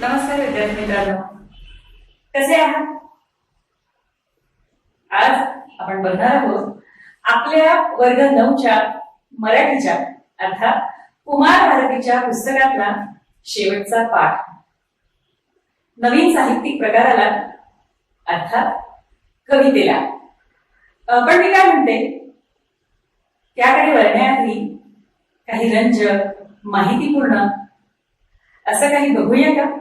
नमस्कार विद्यार्थी मित्रांनो, कसे आहात? आज आपण बघणार आहोत आपल्या वर्ग 9च्या मराठीच्या अर्थात कुमार भारतीच्या पुस्तकातला शेवटचा पाठ, नवीन साहित्यिक प्रकाराला अर्थात कवितेला. पण मी काय म्हणते, त्याकडे वळण्याआधी काही रंजक, माहितीपूर्ण असं काही बघूया का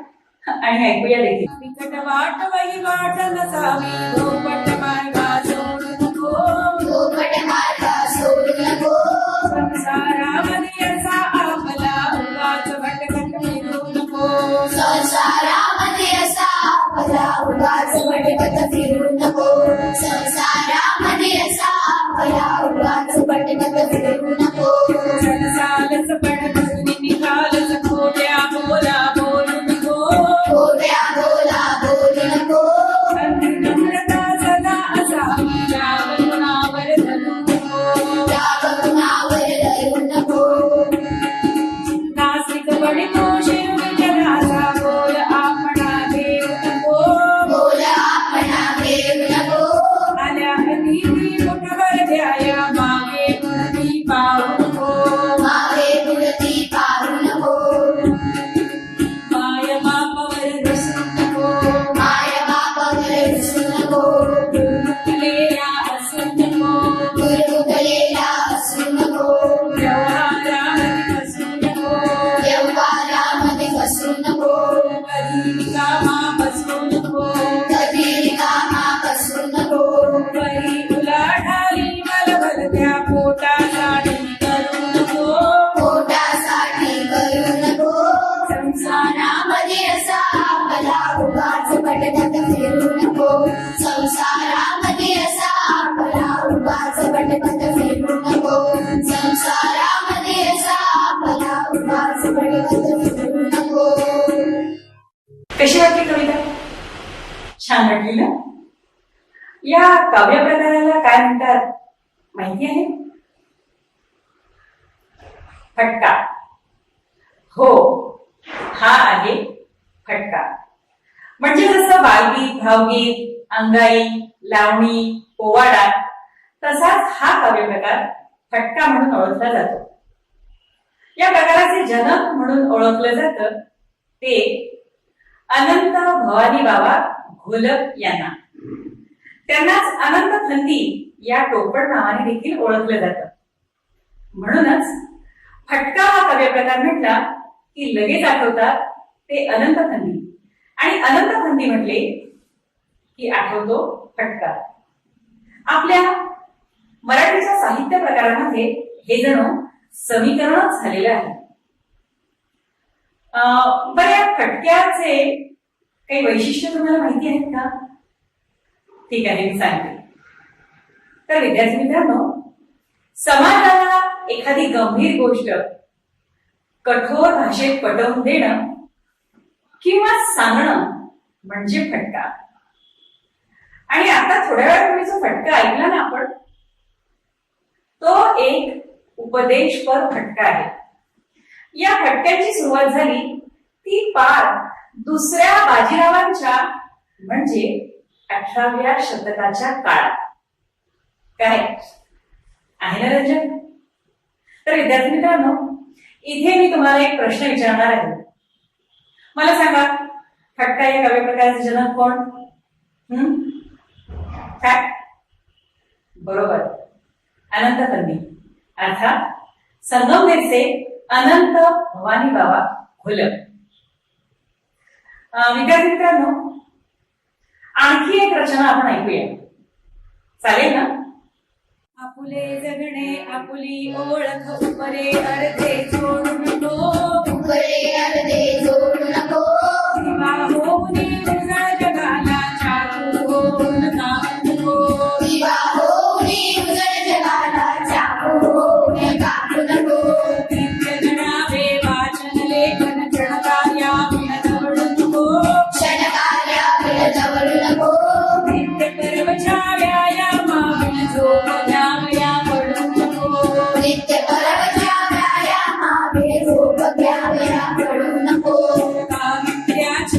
आणि ऐकूया देखील. बिकट वाट वही वाट नसावी, धोपट मार्गा सोडू नको, धोपट मार्गा सोडू नको. संसारामध्ये असा आपला उगाच भटकत फिरू नको. संसारामध्ये असा आपला उगाच भटकत फिरू नको. संसारामध्ये असा आपला उगाच भटकत फिरू नको. सणसालच पण धरून निघालच खोट्या बोला बोलू नको. खोट्या बोला बोलू नको. नम्रता सदा असावी, राग गुणावर धरू नको. राग गुणावर धरू नको. नासिकपणे तो शिरविजनाचा बोल आपणा देऊ नको. बोल आपणा घेऊ नको. आल्या अतिथी मुठभर द्याया, मागे पुढती पाहू नको. मागे पुढती पाहू नको. माय बापावर रसू नको. माय बापावर रुसू नको. दुर्मुखलेला असू नको. दुर्मुखलेला असू नको. व्यवहारामध्ये फसू नको. व्यवहारामध्ये फसू नको. कधी रिकामा बसू नको. कधी रिकामा बसू नको. वरी उलाढाली मलबलत्या पोटासाठी करू नको. पोटासाठी करू नको. संसारामध्ये असा आपला उगाच भटकत फिरू नको. संसारामध्ये असा आपला उगाच भटकत फिरू नको. संसारामध्ये असा आपला उगाच भटकत फिरू नको. कशी वाटली कविता? छान वाटली ना? या काव्य प्रकाराला काय म्हणतात माहिती आहे? फटका. हो, हा आहे फटका. म्हणजे जसं बालगीत, भावगीत, अंगाई, लावणी, पोवाडा, तसाच हा काव्य प्रकार फटका म्हणून ओळखला जातो. या प्रकाराचे जनक म्हणून ओळखलं जातं ते अनंत भवानी बाबा घोलप यांना. त्यांनाच अनंत खंदी या टोपण नावाने देखील ओळखलं जातं. म्हणूनच फटका हा काव्य प्रकार म्हटला की लगेच आठवतात ते अनंत खंदी, आणि अनंत खंदी म्हटले की आठवतो फटका. आपल्या मराठीच्या साहित्य प्रकारामध्ये हे जणू समीकरणच झालेलं आहे. बरं, या फटक्याचे काही वैशिष्ट्य तुम्हाला माहिती आहेत का? ठीक आहे, मी सांगते. तर विद्यार्थी मित्रांनो, समाजाला एखादी गंभीर गोष्ट कठोर भाषेत पटवून देणं किंवा सांगणं म्हणजे फटका. आणि आता थोड्या वेळापूर्वी जो फटका ऐकला ना आपण, तो एक उपदेशपर फटका आहे. या फटक्याची सुरुवात झाली ती पार दुसऱ्या बाजीरावांच्या म्हणजे 18व्या शतकाच्या काळात. काय आहे ना रंजन? तर विद्यार्थी मित्रांनो, इथे मी तुम्हाला एक प्रश्न विचारणार आहे. मला सांगा, फटका या काव्य प्रकाराचे जनक कोण? काय? बरोबर, अनंत खंदी अर्थात संगमनेरचे अनंत भवानी बाबा घोलप. विद्यार्थी मित्रांनो, आणखी एक रचना आपण ऐकूया, चालेल ना? आपुले जगणे आपुली ओळख, उपरे अर्धे जोडू नको. उपरे अर्धे जोडू नको. दिवा होऊनी उजळ जगाला, चाकू होऊन कापू नको. दिवा होऊनी उजळ जगाला, चाकू होऊन कापू नको. नित्य जणावे वाचन लेखन, क्षणकार्याविण जवळू नको. क्षणकार्याविण जवळू नको. नित्य कर्मच्या व्यायामाविण झोप द्यावया पडू नको. नित्य परवच्या व्यायामाविण झोप घ्यावया पडू नको. कावित्र्याची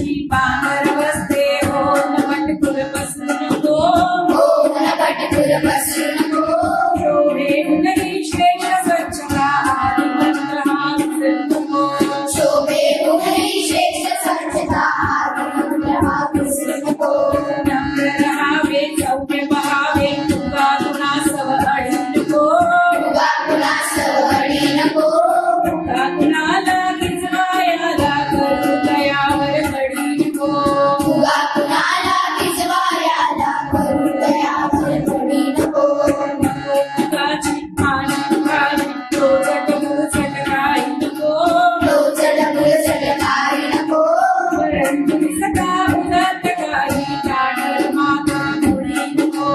परंतु दिसता उदात काही चादर मागं मुळी नको.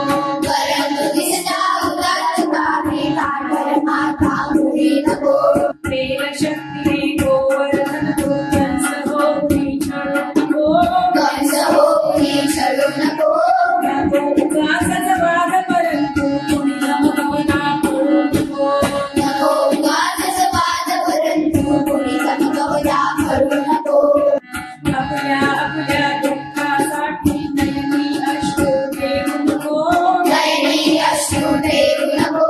परंतु दिसता उदात कामे काढर माथा मुळी नको. प्रेम शक्तीने गोवर्धन तो कंस होई छळू नको. कंस होई छळू नको. नको उगाचच वाद परंतु कोणी गमगमना पडू नको. नको उगाचच वाद परंतु कोणी गमगमना पडू नको. आपल्या आपल्या दुःखासाठी नयनी अश्रू ठेवू नको. नयनी अश्रू ठेवू नको.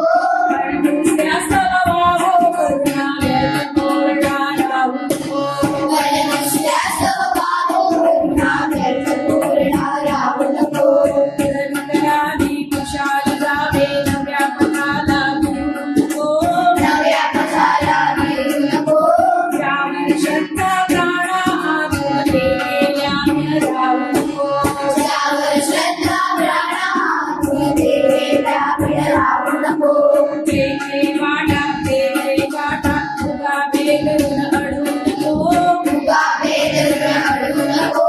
पण दुसऱ्यास वाहो करुणा व्यर्थ कोरडा राहू नको. पण दुसऱ्यास वाहो करुणा व्यर्थ कोरडा राहू नको. नितरानी कुशाल जावे नव्या पथाला भिडू नको. नव्या पथाला भिडू नको. त्यावर श्रद्धा प्राणा आतून गेल्याने राहू नको. त्यावर श्रद्धा प्राणा देवेला राहू नको. तेथे वाटा तेथे वाटा उगा बेगरून अडू नको. उगा बेदरून अडू नको.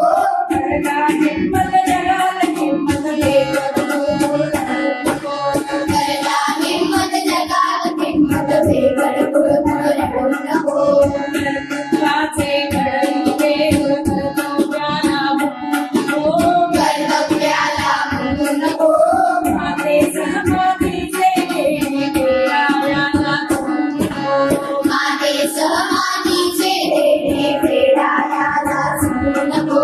करता हिंमत जगात हिंमत बेगरून नको. करता हिंमत जगात हिंमत बेगर कुळकुळ रडू नको. कर्तृत्वाचे घडई देऊळ कर्तव्याला भुंकू नको. कर्तव्याला भुंकू नको. माते सहमातीचे देणे पेरायाला चुकू नको. माते सहमातीचे देणे फेडायाला चुकू नको.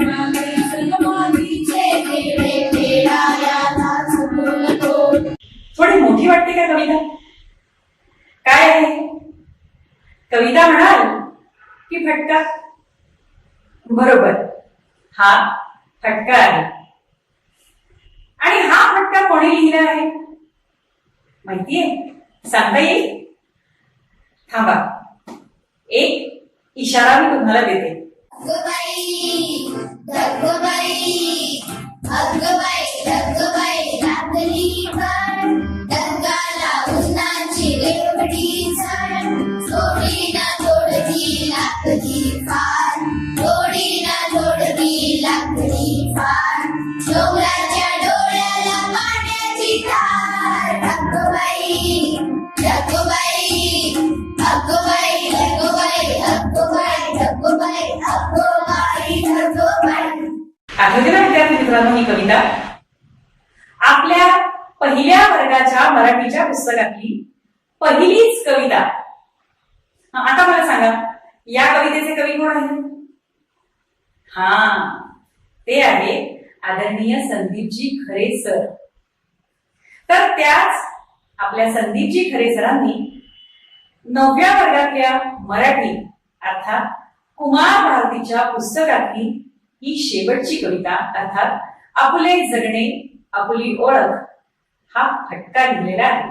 माते सहमातीचे देणे फेडायाला चुकू नको. थोडी मोठी वाटते का कविता? काय आहे कविता म्हणाल की फटका? बरोबर, हा फटका आहे. आणि हा फटका कोणी लिहिला आहे माहितीये? सांगता येईल? थांबा, एक इशारा मी तुम्हाला देते. अगबाई धगबाई अगबाई धगबाई लागली पण धगाला उन्हाची रेवडी झाड. थोडी ना थोडकी लागली फार. थोडी ना थोडकी लागली फार. डोंगराच्या डोळ्याला पाण्याची धार. अगबाई धगबाई अगबाई धगबाई अगबाई धगबाई अगबाई धगबाई. आठवते ना विद्यार्थी मित्रांनो ही कविता? आपल्या पहिल्या वर्गाच्या मराठीच्या पुस्तकातली पहिलीच कविता. आता मला सांगा, या कवितेचे कवी कोण आहे? हा, ते आहे आदरणीय संदीपजी खरे सर. तर त्याच आपल्या संदीपजी खरे सरांनी 9व्या वर्गातल्या मराठी अर्थात कुमार भारतीच्या पुस्तकातली ही शेवटची कविता अर्थात आपुले जगणे आपुली ओळख हा फटका लिहिलेला आहे.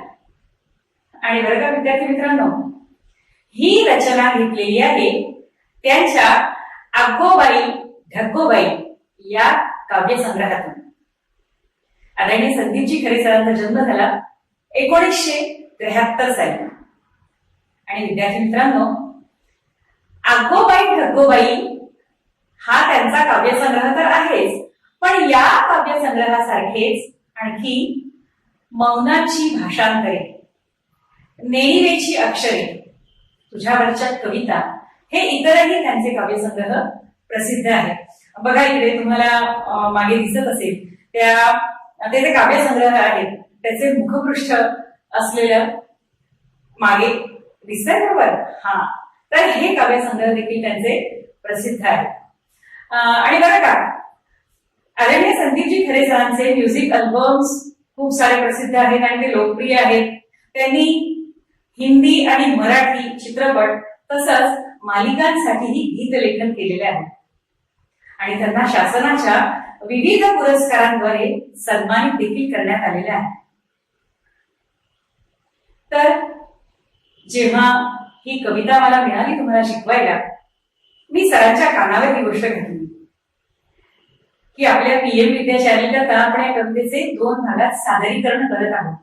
आणि बरं का विद्यार्थी मित्रांनो, ही रचना घेतलेली आहे त्यांच्या आगोबाई ढग्गोबाई या काव्यसंग्रहातून. आदरणीय संदीपजी खरे सरांचा जन्म झाला 1973 साली. आणि विद्यार्थी मित्रांनो, आगोबाई ढग्गोबाई हा त्यांचा काव्यसंग्रह तर आहेच, पण या काव्यसंग्रहासारखेच आणखी मौनाची भाषांतरे, नेणिवेची अक्षरे, तुझ्यावरच्या कविता हे इतरही त्यांचे काव्यसंग्रह प्रसिद्ध आहेत. बघा इकडे तुम्हाला मागे दिसत असेल ते जे काव्यसंग्रह आहेत त्याचे मुखपृष्ठ असलेलं मागे दिसतंय बरोबर? हा, तर हे काव्यसंग्रह देखील त्यांचे प्रसिद्ध आहेत. आणि बरं का, आदरणीय संदीपजी खरे सरांचे म्युझिक अल्बम्स खूप सारे प्रसिद्ध आहेत आणि ते लोकप्रिय आहेत. त्यांनी हिंदी आणि मराठी चित्रपट तसंच मालिकांसाठीही गीतलेखन केलेले आहे. आणि त्यांना शासनाच्या विविध पुरस्कारांद्वारे सन्मानित देखील करण्यात आलेले आहे. तर जेव्हा ही कविता मला मिळाली तुम्हाला शिकवायला, मी सरांच्या कानावर ही गोष्ट घातली की आपल्या PM विद्याशालीकरता आपण या कवितेचे 2 भागात सादरीकरण करत आहोत.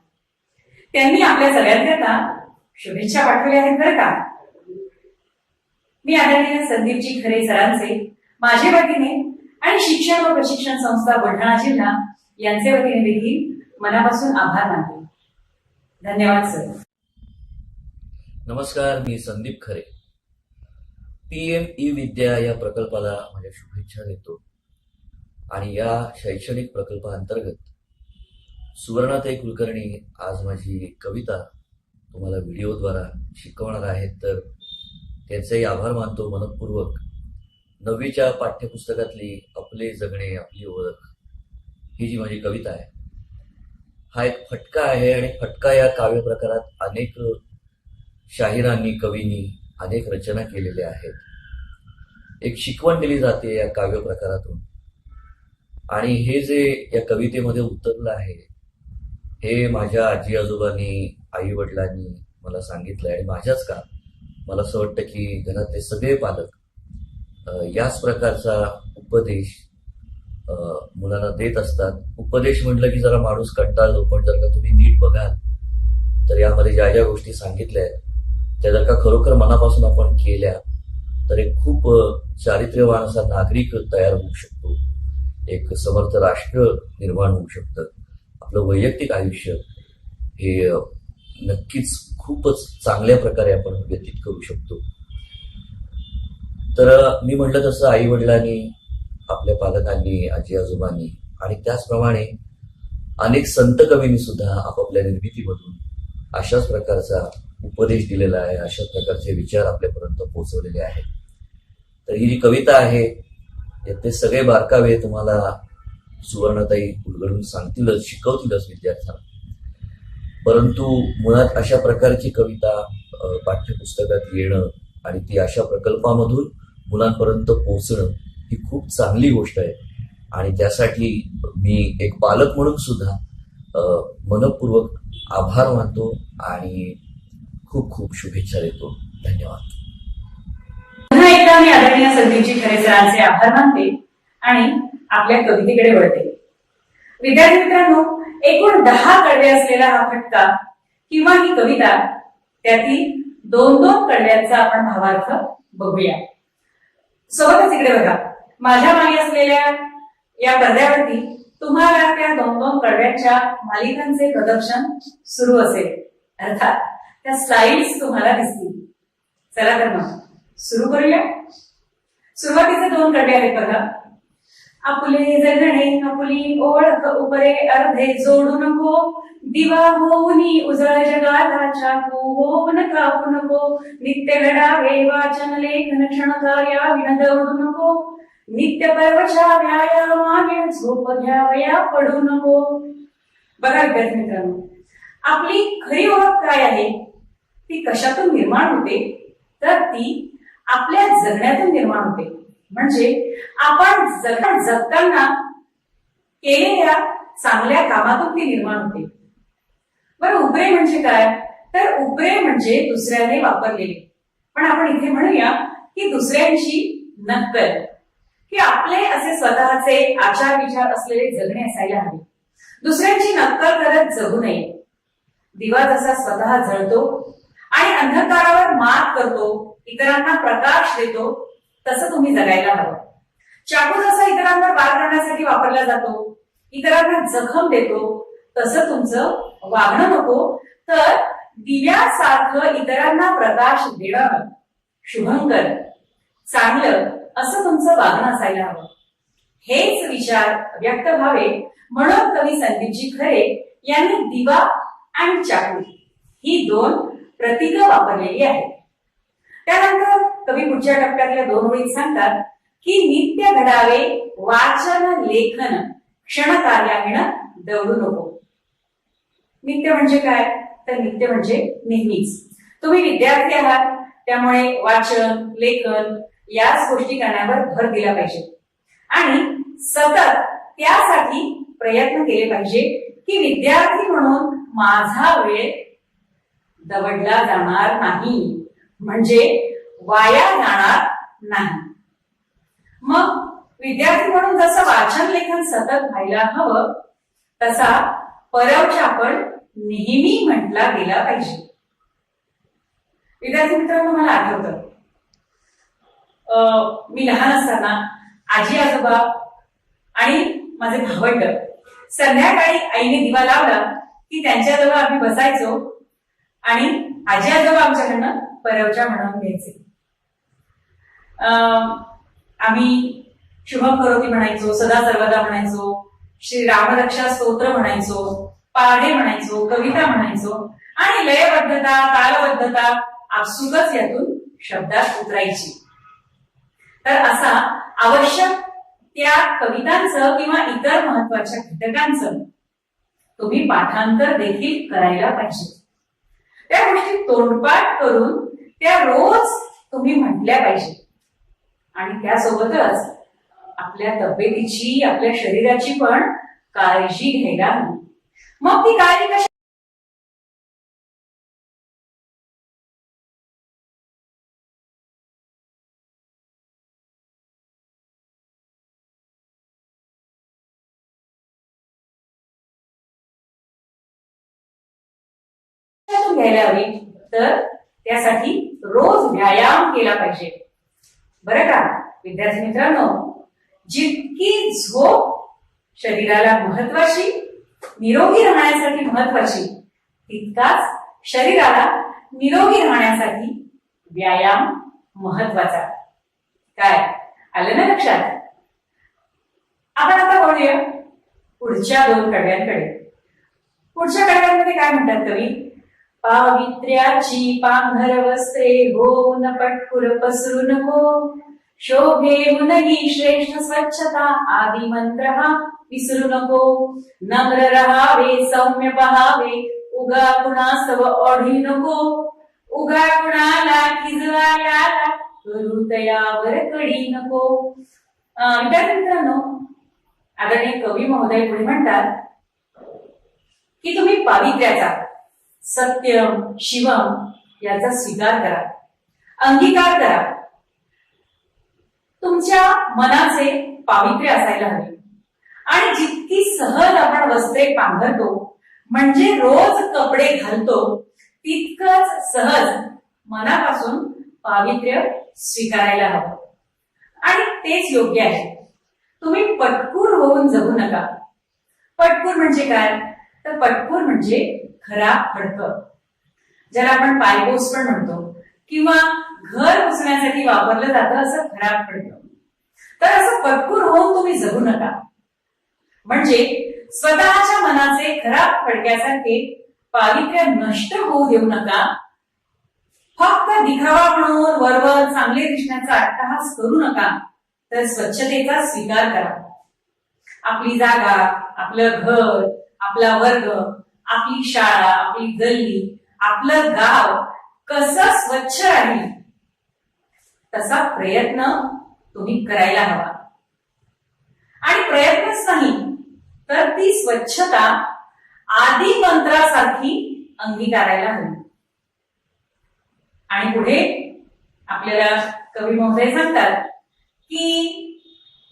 त्यांनी आपल्या सगळ्यांकरता शुभेच्छा पाठवल्या आहेत बरं का. मी आदरणीय संदीपजी खरे सरांचे माझे वतीने आणि शिक्षण व प्रशिक्षण संस्था बुलढाणा जिल्हा यांचे वतीने देखील मनापासून आभार मानते. धन्यवाद सर. नमस्कार, मी संदीप खरे. PM ई विद्या या प्रकल्पाला माझ्या शुभेच्छा देतो आणि या शैक्षणिक प्रकल्पाअंतर्गत सुवर्णाताई कुलकर्णी आज माझी कविता तुम्हाला व्हिडिओद्वारा शिकवणार आहेत, तर त्यांचेही आभार मानतो मनपूर्वक. 9वीच्या पाठ्यपुस्तकातली आपले जगणे आपली ओळख ही जी माझी कविता आहे, हा एक फटका आहे आणि फटका या काव्य प्रकारात अनेक शाहिरांनी कवींनी अनेक रचना केलेल्या आहेत. एक शिकवण दिली जाते या काव्य प्रकारातून आणि हे जे या कवितेमध्ये उतरलं आहे हे माझ्या आजी आजोबांनी आई वडिलांनी मला सांगितलं आणि माझ्याच का मला असं वाटतं की घरातले सगळे पालक याच प्रकारचा उपदेश मुलांना देत असतात. उपदेश म्हटलं की जरा माणूस कंटाळतो, पण जर का तुम्ही नीट बघाल तर यामध्ये ज्या ज्या गोष्टी सांगितल्या आहेत त्या जर का खरोखर मनापासून आपण केल्या तर एक खूप चारित्र्यवान असा नागरिक तयार होऊ शकतो, एक समर्थ राष्ट्र निर्माण होऊ शकतं. आपलं वैयक्तिक आयुष्य हे नक्कीच खूपच चांगल्या प्रकारे आपण व्यतीत करू शकतो. तर मी म्हटलं तसं आई वडिलांनी, आपल्या पालकांनी, आजी आजोबांनी आणि त्याचप्रमाणे अनेक संत कवींनी सुद्धा आपापल्या निर्मितीमधून अशाच प्रकारचा उपदेश दिलेला आहे, अशाच प्रकारचे विचार आपल्यापर्यंत पोहोचवलेले आहेत. तर ही जी कविता आहे यातले सगळे बारकावे तुम्हाला सुवर्णाताई उलगडून सांगतीलच, शिकवतीलच विद्यार्थ्यांना. परंतु मुळात अशा प्रकारची कविता पाठ्यपुस्तकात येणं आणि ती अशा प्रकल्पामधून मुलांपर्यंत पोहोचणं ही खूप चांगली गोष्ट आहे आणि त्यासाठी मी एक पालक म्हणून सुद्धा मनपूर्वक आभार मानतो आणि खूप खूप शुभेच्छा देतो. धन्यवाद. पुन्हा एकदा मी आदरणीय संदीपजी खरे सरांचे आभार मानते आणि आपल्या कवितेकडे वळते. विद्यार्थी मित्रांनो, एकूण 10 कडवे असलेला हा फटका किंवा ही कविता, त्यातील 2-2 कडव्यांचा आपण भावार्थ बघूया. सोबतच इकडे बघा, माझ्या मागे असलेल्या या पडद्यावरती तुम्हाला त्या 2-2 कडव्यांच्या मालिकांचे प्रदर्शन सुरू असेल, अर्थात त्या स्लाइड्स तुम्हाला दिसतील. चला तर मग सुरू करूया. सुरुवातीचे 2 कडवे आहेत बघा. आपुले जगणे आपुली ओळख उपरे अर्धे जोडू नको, दिवा होऊनी उजळ जगाला चाकू होऊन कापू नको, नित्य घडावे वाचन लेखन क्षण कार्याविण दौडू नको, नित्य पर्वच्या व्यायामाविण झोप घ्यावया पडू नको. बघा विद्यार्थी मित्रांनो, आपली खरी ओळख काय आहे, ती कशातून निर्माण होते, तर ती आपल्या जगण्यातून निर्माण होते. म्हणजे आपण जगताना केलेल्या चांगल्या कामातून ती निर्माण होते. बरं, उपरे म्हणजे काय, तर उपरे म्हणजे दुसऱ्याने वापरलेले, पण आपण इथे म्हणूया की दुसऱ्यांची नक्कल, की आपले असे स्वतःचे आचार विचार असलेले जगणे असायला हवे. दुसऱ्यांची नक्कल करत जगू नये. दिवा जसा स्वतः जळतो आणि अंधकारावर मात करतो, इतरांना प्रकाश देतो, तसं तुम्ही जगायला हवं. चाकू जसा इतरांवर वार करण्यासाठी वापरला जातो, इतरांना जखम देतो, तसं तुमचं वागणं नको, तर दिव्यासारखं इतरांना प्रकाश देणं, शुभंकर, चांगलं असं तुमचं वागणं असायला हवं. हेच विचार व्यक्त व्हावे म्हणून कवी संदीपजी खरे यांनी दिवा आणि चाकू ही 2 प्रतीकं वापरलेली आहेत. त्यानंतर कवी पुढच्या टप्प्यातल्या 2 ओळीत सांगतात की नित्य घडावे वाचन लेखन क्षण कार्याविण दौडू नको. नित्य म्हणजे काय, तर नित्य म्हणजे नेहमीच. तुम्ही विद्यार्थी आहात, त्यामुळे वाचन लेखन याच गोष्टी करण्यावर भर दिला पाहिजे आणि सतत त्यासाठी प्रयत्न केले पाहिजे की विद्यार्थी म्हणून माझा वेळ दवडला जाणार नाही, म्हणजे वाया जाणार नाही. मग विद्यार्थी म्हणून जसं वाचन लेखन सतत व्हायला हवं, तसा परवचापण नेहमी म्हटला गेला पाहिजे. विद्यार्थी मित्रांनो, मला आठवतं मी लहान असताना आजी आजोबा आणि माझे भावंड संध्याकाळी आईने दिवा लावला की त्यांच्याजवळ आम्ही बसायचो आणि आजी आजोबा आमच्याकडनं परवच्या म्हणून घ्यायचे. आम्ही शुभम करोती म्हणायचो, सदा सर्वदा म्हणायचो, श्री रामरक्षा स्तोत्र म्हणायचो, पाढे म्हणायचो, कविता म्हणायचो आणि लयबद्धता तालबद्धता आपसुकच यातून शब्दात उतरायची. तर असा आवश्यक त्या कवितांचं किंवा इतर महत्वाच्या घटकांचं तुम्ही पाठांतर देखील करायला पाहिजे. त्या गोष्टी तोंडपाठ करून त्या रोज तुम्ही म्हटल्या पाहिजे आणि त्यासोबतच आपल्या तब्येतीची आपल्या शरीराची पण काळजी घ्यायला हवी. मग ती काळजी कशी घ्यायला हवी, तर त्यासाठी रोज व्यायाम केला पाहिजे. बरं का विद्यार्थी मित्रांनो, जितकी झोप शरीराला महत्वाची, निरोगी राहण्यासाठी महत्वाची, तितकाच शरीराला निरोगी राहण्यासाठी व्यायाम महत्वाचा. काय आलं ना लक्षात? आपण आता बोलूया पुढच्या दोन कडव्यांकडे. पुढच्या कडव्यांमध्ये काय म्हणतात कवी? पावित्र्याची पांघर वस्त्रे होऊन पटकुर पसरू नको, शोभेऊनही श्रेष्ठ स्वच्छता आदी मंत्र हा विसरू नको, नम्र रहावे सौम्य पहावे उगा कुणास्तव ओढी नको, उगा कुणाला खिजवायला करू तयावर कडी नको. विद्यार्थी मित्रांनो, आदरणीय कवी महोदय पुढे म्हणतात की तुम्ही पावित्र्याचा, सत्यम शिवम याचा स्वीकार करा, अंगीकार करा. तुमच्या मनाचे पावित्र्य असायला हवे आणि जितकी सहज आपण वस्त्रे पांघरतो म्हणजे रोज कपडे घालतो, तितकंच सहज मनापासून पावित्र्य स्वीकारायला हवं आणि तेच योग्य आहे. तुम्ही पटकूर होऊन जगू नका. पटकूर म्हणजे काय? तर पटकूर म्हणजे खराब फडकं, ज्याला आपण पायपोस पण म्हणतो किंवा घर पुसण्यासाठी वापरलं जातं असं खराब फडकं. तर असं पटकूर होऊन तुम्ही जगू नका. म्हणजे स्वतःच्या मनाचे खराब फडक्यासारखे पावित्र्य नष्ट होऊ देऊ नका. फक्त दिखावा म्हणून वरवर चांगले दिसण्याचा अट्टहास करू नका, तर स्वच्छतेचा स्वीकार करा. आपली जागा, आपलं घर, आपला वर्ग, आपली शाळा, आपली गल्ली, आपलं गाव कसं स्वच्छ राहील तसा प्रयत्न तुम्ही करायला हवा. आणि प्रयत्नच नाही तर ती स्वच्छता आदी मंत्रासारखी अंगीकारायला हवी. आणि पुढे आपल्याला कवी महोदय सांगतात की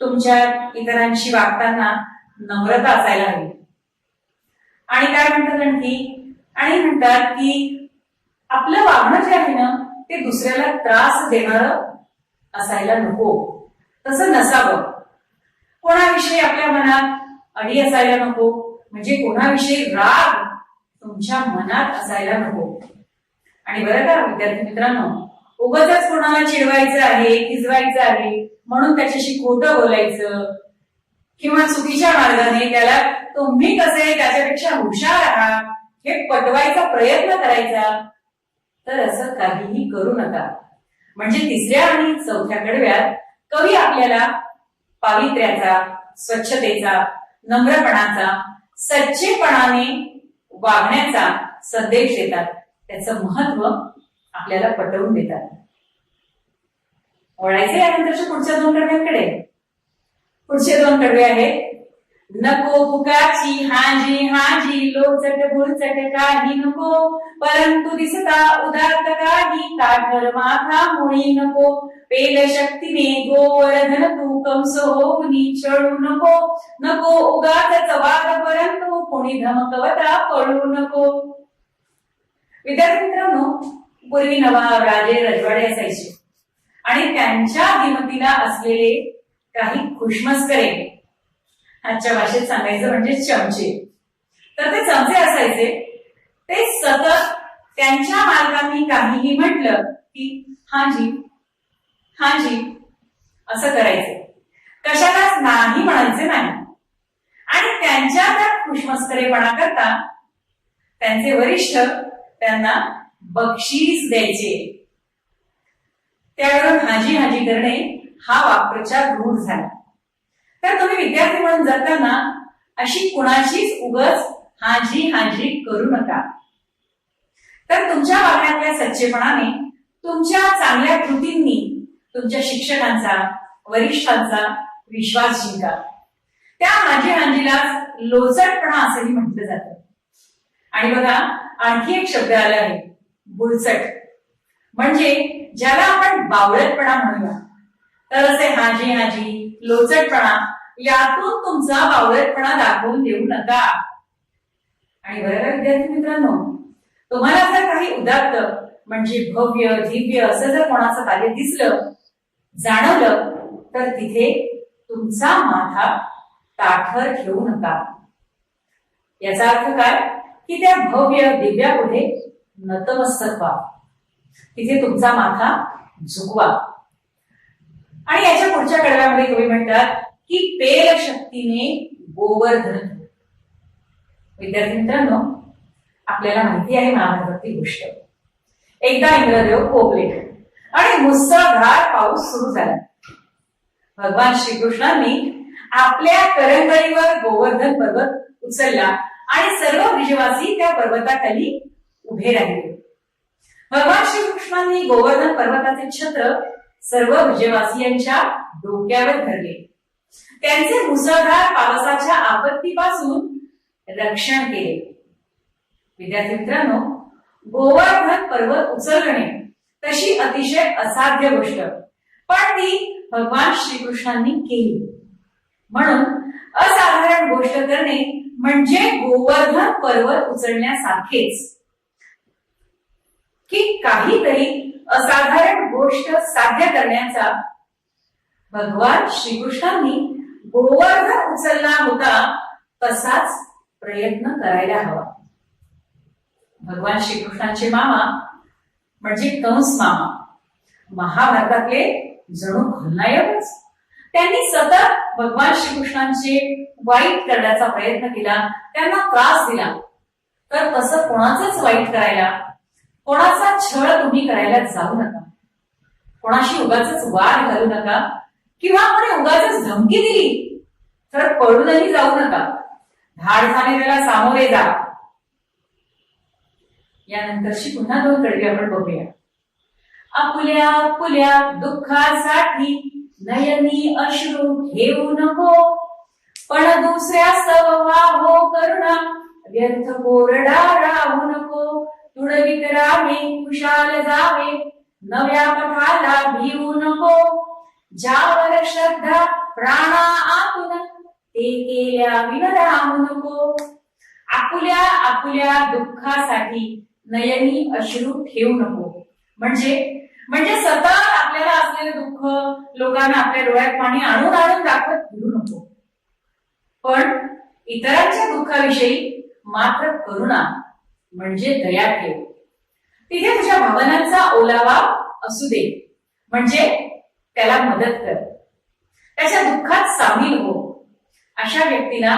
तुमच्या इतरांशी वागताना नम्रता असायला हवी. आणि काय म्हणतात आणखी? आणि म्हणतात की आपलं वागणं जे आहे ना ते दुसऱ्याला त्रास देणारं असायला नको, तसं नसावं. कोणाविषयी आपल्या मनात अडी असायला नको, म्हणजे कोणाविषयी राग तुमच्या मनात असायला नको. आणि बरं का विद्यार्थी मित्रांनो, उगाचच कोणाला चिडवायचं आहे, खिजवायचं आहे म्हणून त्याच्याशी खोटं बोलायचं किंवा चुकीच्या मार्गाने त्याला तुम्ही कसे त्याच्यापेक्षा हुशार आहात हे पटवायचा प्रयत्न करायचा, तर असं काहीही करू नका. म्हणजे तिसऱ्या आणि चौथ्या कडव्यात कवी आपल्याला पावित्र्याचा, स्वच्छतेचा, नम्रपणाचा, सच्चेपणाने वागण्याचा संदेश देतात. त्याचं महत्व आपल्याला पटवून देतात. वळायचे यानंतरच्या पुढच्या दोन कडव्यांकडे. पुढचे दोन कडवे आहेत. नको बुकाची हाजी हाजी लोचट बुरचट काही नको, परंतु दिसता उदात्त काही काठर माथा मुळी नको, पेल शक्तीने गोवर्धन तू कंस होऊनी चढू नको, नको उगाच वाद परंतु कोणी धमकवता पळू नको. विद्यार्थी मित्रांनो, पूर्वी नवाब राजे रजवाडे असायचे आणि त्यांच्या हिमतीला असलेले काही खुशमस्करे, आजच्या भाषेत सांगायचं म्हणजे चमचे. तर ते चमचे असायचे, ते सतत त्यांच्या मालकांनी काहीही म्हटलं की हाजी हाजी असं करायचे, कशालाच नाही म्हणायचे नाही. आणि त्यांच्या त्या खुशमस्करेपणा करता त्यांचे वरिष्ठ त्यांना बक्षीस द्यायचे. त्यावरून हाजी हाजी करणे हा वाक्प्रचार रूढ झाला. तर तुम्ही विद्यार्थी म्हणून जगताना अशी कुणाचीच उगच हाजी हाजी करू नका. तर तुमच्या वागण्यातल्या सच्चेपणाने, तुमच्या चांगल्या कृतींनी तुमच्या शिक्षकांचा, वरिष्ठांचा विश्वास जिंका. त्या हाजी हाजीला लोचटपणा असंही म्हटलं जातं. आणि बघा, आणखी एक शब्द आला आहे, बुळचट. म्हणजे ज्याला आपण बावळटपणा म्हणूया. तर असे हाजी हाजी, लोचटपणा यातून तुमचा बावळटपणा दाखवून देऊ नका. आणि बरं का विद्यार्थी मित्रांनो, तुम्हाला जर काही उदात्त म्हणजे भव्य दिव्य असं जर कोणाचं कार्य दिसलं, जाणवलं, तर तिथे तुमचा माथा ताठर ठेवू नका. याचा अर्थ काय की त्या भव्य दिव्यापुढे नतमस्तक व्हा, तिथे तुमचा माथा झुकवा. आणि याच्या पुढच्या कडव्यामध्ये कवी म्हणतात की पेल शक्तीने गोवर्धन. विद्यार्थी मित्रांनो, आपल्याला माहिती आहे महाभारतातली गोष्ट. एकदा इंद्रदेव कोपले आणि मुसळधार पाऊस सुरू झाला. भगवान श्रीकृष्णांनी आपल्या करंगळीवर गोवर्धन पर्वत उचलला आणि सर्व ब्रिजवासी त्या पर्वताखाली उभे राहिले. भगवान श्रीकृष्णांनी गोवर्धन पर्वताचे छत्र सर्व ब्रिजवासियांच्या डोक्यावर धरले. त्यांचे मुसळधार पावसाच्या आपत्तीपासून रक्षण केले. विद्यार्थी मित्रांनो, गोवर्धन पर्वत उचलणे तशी अतिशय असाध्य गोष्ट, पण ती भगवान श्रीकृष्णांनी केली. म्हणून असाधारण गोष्ट करणे म्हणजे गोवर्धन पर्वत उचलण्यासारखेच. की काहीतरी असाधारण गोष्ट साध्य करण्याचा भगवान श्रीकृष्णांनी गोवर्धन उचलला होता तसाच प्रयत्न करायला हवा. भगवान श्रीकृष्णांचे मामा म्हणजे कंस मामा, महाभारतातले जणू खलनायकच. त्यांनी सतत भगवान श्रीकृष्णांचे वाईट करण्याचा प्रयत्न केला, त्यांना त्रास दिला. तर तसं कोणाचंच वाईट करायला, कोणाचा छळ तुम्ही करायला जाऊ नका. कोणाशी उगाच वाद घालू नका, किंवा कोणी उगाच धमकी दिली तर पळूनही जाऊ नका. धाडसाने त्याला सामोरे जा. यानंतरची पुन्हा 2 कडवी आपण बघूया. आपुल्या आपुल्या दुःखासाठी नयनी अश्रू ठेवू नको, पण दुसऱ्या सववा हो करुणा व्यर्थ कोरडा राहू नको. तुडवीत राहे खुशाल जावे, नव्या पथाला भिवू नको. ज्यावर श्रद्धा प्राणा आतून ते केल्या विन राहू नको. आपुल्या आपुल्या दुःखासाठी नयनी अश्रू ठेवू नको. म्हणजे सतत आपल्याला असलेलं दुःख लोकांना आपल्या डोळ्यात पाणी आणून आणून दाखवत फिरू नको, पण इतरांच्या दुःखाविषयी मात्र करुणा म्हणजे दया ठेव. तिथे तुझ्या भावनांचा ओलावा असू दे, म्हणजे त्याला मदत कर, त्याच्या दुःखात सामील हो. अशा व्यक्तीला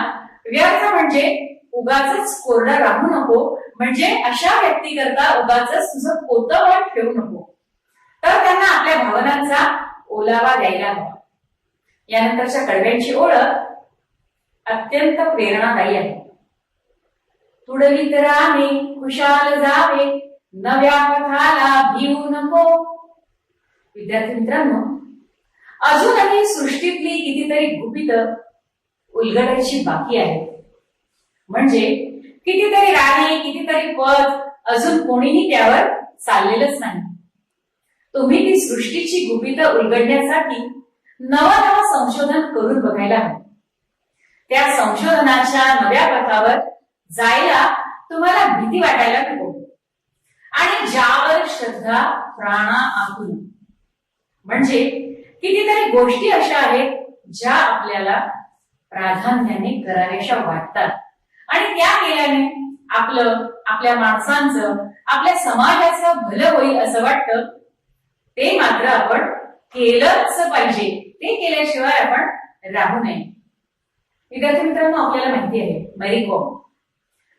व्यर्थ म्हणजे उगाच कोरडा राहू नको, म्हणजे अशा व्यक्ती करता उगाच तुझं पोतं वाट ठेवू नको, तर त्यांना आपल्या भावनांचा ओलावा द्यायला हवा. यानंतरच्या कडव्यांची ओळख अत्यंत प्रेरणादायी आहे. तुडवीत राहे खुशाल जावे, नव्या पथाला भिवू नको. विद्यार्थी मित्रांनो, अजूनही सृष्टीतली कितीतरी गुपित उलगडायची बाकी आहे. म्हणजे कितीतरी राणी, कितीतरी पद अजून कोणीही त्यावर चाललेलंच नाही. तुम्ही ती सृष्टीची गुपित उलगडण्यासाठी नवं संशोधन करून बघायला हवं. त्या संशोधनाच्या नव्या पथावर जायला तुम्हाला भीती वाटायला नको. आणि ज्यावर श्रद्धा प्राणा आतून, म्हणजे कितीतरी गोष्टी अशा आहेत ज्या आपल्याला प्राधान्याने कराव्याशा वाटतात आणि त्या केल्याने आपल्या माणसांचं, आपल्या समाजाचं भलं होईल असं वाटतं, ते मात्र आपण केलंच पाहिजे. ते केल्याशिवाय आपण राहू नये. विद्यार्थी मित्रांनो, आपल्याला माहिती आहे मेरी कॉम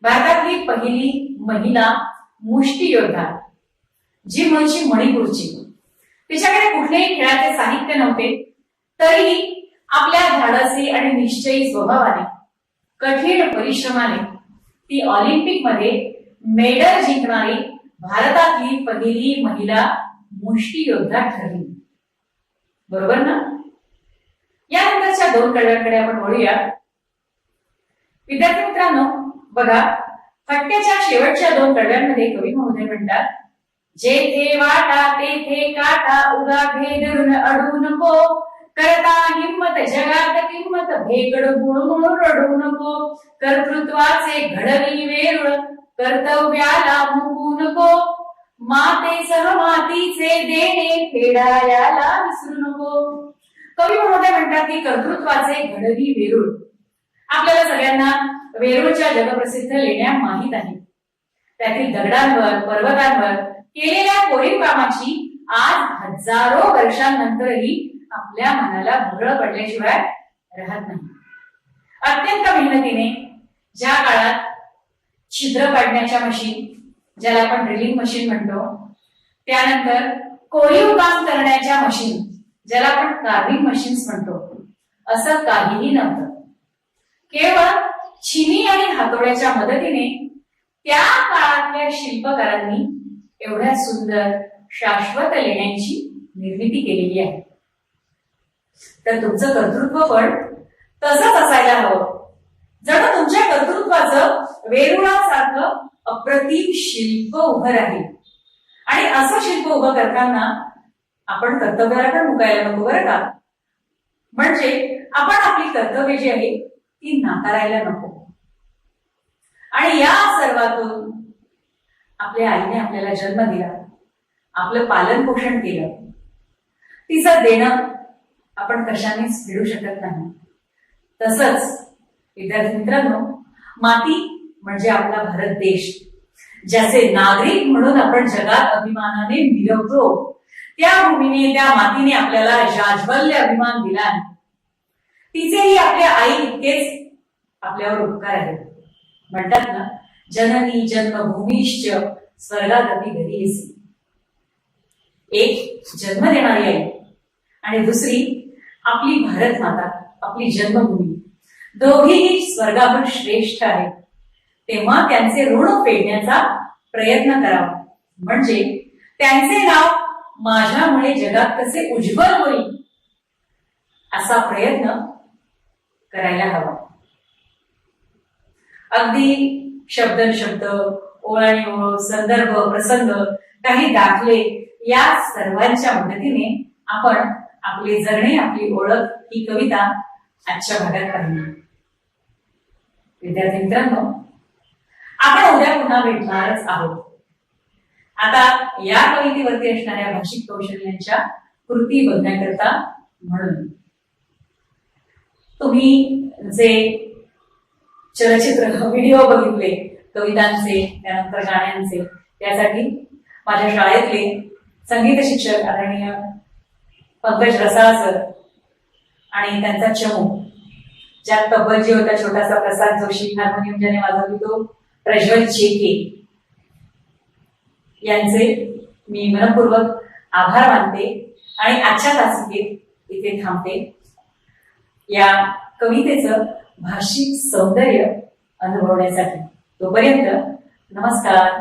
भारतातली पहिली महिला मुष्टियोद्धा, जी मूळची मणिपूरची. तिच्याकडे कुठलेही खेळाचे साहित्य नव्हते, तरीही आपल्या धाडसी आणि निश्चयी स्वभावाने, कठीण परिश्रमाने ती ऑलिम्पिक मध्ये मेडल जिंकणारी भारतातली पहिली महिला मुष्टियोद्धा ठरली. बरोबर ना? यानंतरच्या 2 कडव्यांकडे आपण वळूया. विद्यार्थी मित्रांनो, बघा, फट्ट्याच्या शेवटच्या 2 कडव्यांमध्ये कवी महोदय म्हणतात, जेथे वाटा तेथे काटा, उगा भेदून अडू नको, करता हिम्मत जगात किंमत, भेकड गुळमुळ रडू नको, कर्तृत्वाचे घडवी वेरूळ, कर्तव्याला मुकू नको, मातेसह मातीचे देणे फेडायला विसरू नको. कवी महोदय म्हणतात की कर्तृत्वाचे घडवी वेरूळ. आपल्याला सगळ्यांना वेरूळच्या जगप्रसिद्ध लेण्या माहीत आहेत. त्यातील दगडांवर, पर्वतांवर केलेल्या कोरीव कामाची आज हजारो वर्षांनंतरही आपल्या मनाला भुरळ पडल्याशिवाय राहत नाही. अत्यंत मेहनतीने ज्या काळात छिद्र पाडण्याच्या मशीन, ज्याला आपण ड्रिलिंग मशीन म्हणतो, त्यानंतर कोरीव काम करण्याच्या मशीन, ज्याला आपण कार्विंग मशीन्स म्हणतो, असं काहीही नव्हतं. केवळ चिनी आणि हातोड्याच्या मदतीने त्या काळातल्या शिल्पकारांनी एवढ्या सुंदर शाश्वत लेण्यांची निर्मिती केलेली आहे. तर तुमचं कर्तृत्व पण तसंच असायला हवं. जणू तुमच्या कर्तृत्वाचं वेरूळासारखं अप्रतिम शिल्प उभं राहील. आणि असं शिल्प उभं करताना आपण कर्तव्याला पण मुकायला नको, बरं का? म्हणजे आपण आपली कर्तव्य जी आहे ती नाकारायला नको. आणि या सर्वातून आपल्या आईने आपल्याला जन्म दिला, आपलं पालन पोषण केलं, तिचं देणं आपण कशानेच फेडू शकत नाही. तसंच विद्यार्थी मित्रांनो, माती म्हणजे आपला भारत देश, ज्याचे नागरिक म्हणून आपण जगात अभिमानाने मिरवतो, त्या भूमीने, त्या मातीने आपल्याला जाज्वल्य अभिमान दिला आहे. तिचेही आपल्या आई इतकेच आपल्यावर उपकार आहेत. म्हणतात ना, जननी जन्मभूमीश्च स्वर्गादपि गरीयसी. एक जन्म देणारी आई आणि दुसरी आपली भारत माता, आपली जन्मभूमी, दोघेही स्वर्गाहून श्रेष्ठ आहेत. तेव्हा त्यांचे ऋण फेडण्याचा प्रयत्न करावा, म्हणजे त्यांचे नाव माझ्यामुळे जगात कसे उज्ज्वल होईल असा प्रयत्न करायला हवा. अगदी शब्द, ओळ आणि ओळ, संदर्भ, प्रसंग, काही दाखले या सर्वांच्या मदतीने आपण आपले जगणे, आपली ओळख ही कविता आजच्या भागात पाहिली. विद्यार्थी मित्रांनो, आपण उद्या पुन्हा भेटणारच आहोत. आता या कवितेवरती असणाऱ्या भाषिक कौशल्यांच्या कृती बघण्याकरता म्हणून तुम्ही जे चलचित्र व्हिडिओ बघितले कवितांचे, त्यानंतर गाण्यांचे, त्यासाठी माझ्या शाळेतले संगीत शिक्षक आदरणीय पंकज रसाळ सर आणि त्यांचा चमू, ज्यात तब्बलजी होता छोटासा प्रसाद जोशी, हार्मोनियम ज्याने वाजवली तो प्रज्वल चेके, यांचे मी मनपूर्वक आभार मानते आणि आजच्या तासिकेत इथे थांबते. या कवितेचं भाषिक सौंदर्य अनुभवण्यासाठी. तोपर्यंत नमस्कार.